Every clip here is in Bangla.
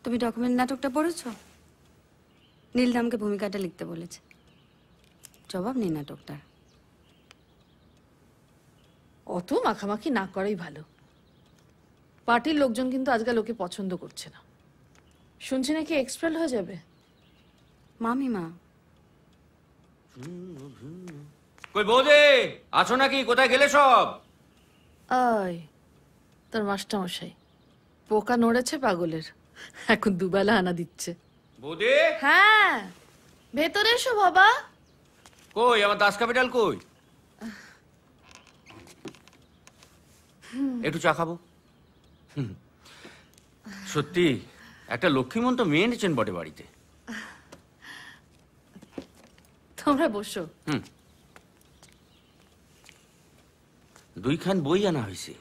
তুমি ডকুমেন্ট নাটকটা পড়েছো? নীলদামকে ভূমিকাটা লিখতে বলেছে। জবাব নেই নাটকটা। অত মাখামাখি না করাই ভালো। পার্টির লোকজন কিন্তু আজকাল ওকে পছন্দ করছে না। শুনছি নাকি এক্সপেল হয়ে যাবে। মামিমা কই বৌদি, আছো নাকি? কোথায় গেলে সব? আয় তোর মাস্টারমশাই পোকা নড়েছে পাগলের, এখন দুবেলা আনা দিচ্ছে। বৌদি হ্যাঁ ভেতরে এসো বাবা। কই আমার দাস ক্যাপিটাল কই? একটু চা খাবো। সত্যি একটা লক্ষ্মীমন্ত মেয়ে এনেছেন বটে বাড়িতে। তোমরা বসো। দুইখান বই আনা হয়েছে।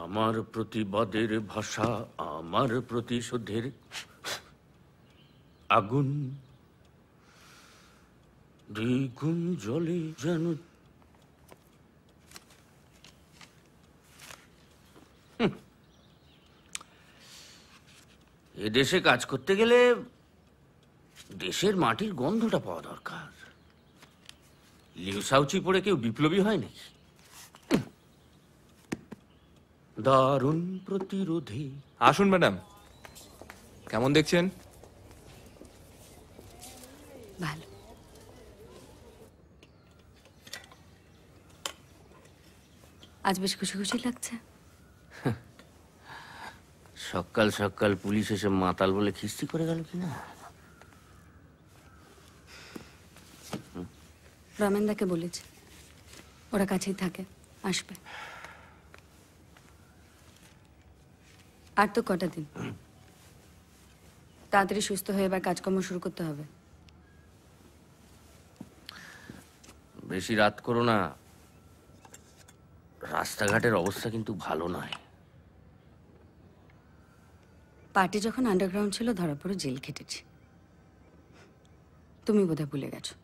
আমার প্রতিবাদের ভাষা, আমার প্রতিশোধের আগুন, দ্বিগুণ জলে যেন। এ দেশে কাজ করতে গেলে দেশের মাটির গন্ধটা পাওয়া দরকার। লিউসাউচি পড়ে কেউ বিপ্লবী হয় নাকি? দারুণ প্রতিরোধী। আসুন ম্যাডাম, কেমন দেখছেন? ভালো। আজ বেশ খুশি খুশি লাগছে। সকাল সকাল পুলিশ এসে মাতাল বলে খিস্তি করে গেল কিনা। রমেনদাকে বলেছে ওরা কাছেই থাকে, আসবে। আর তো কটা দিন, তাড়াতাড়ি সুস্থ হয়ে এবার কাজকর্ম শুরু করতে হবে। বেশি রাত করো না, রাস্তাঘাটের অবস্থা কিন্তু ভালো নয়। পার্টি যখন আন্ডারগ্রাউন্ড ছিল ধরা পড়ে জেল খেটেছি। তুমি বোধহয় ভুলে গেছো।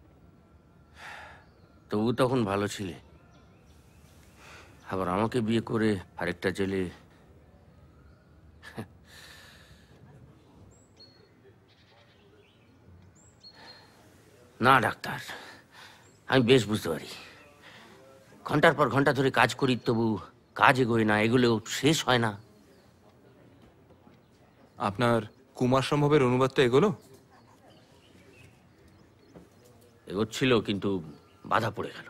তবু তখন ভালো ছিলে, আবার আমাকে বিয়ে করে আরেকটা জেলে। না ডাক্তার, আমি বেশ বুঝতে পারি। ঘন্টার পর ঘন্টা ধরে কাজ করি, তবু কাজ এগোয় না, এগুলো শেষ হয় না। আপনার কুমার সম্ভবের অনুবাদটা এগোলো? এগোচ্ছিল, কিন্তু বাধা পড়ে গেল।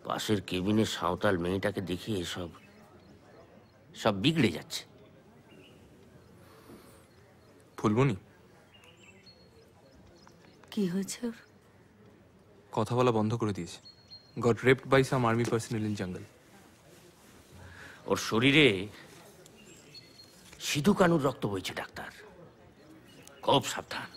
পাশের কেবিনে সাঁওতাল মেয়েটাকে দেখিয়ে সব বিগড়ে যাচ্ছে। ফুলবনি কি হয়েছে ওর? কথা বলা বন্ধ করে দিয়েছে। Got raped by some army personnel in jungle. ওর শরীরে সিধু কানুর রক্ত বইছে ডাক্তার, খুব সাবধান।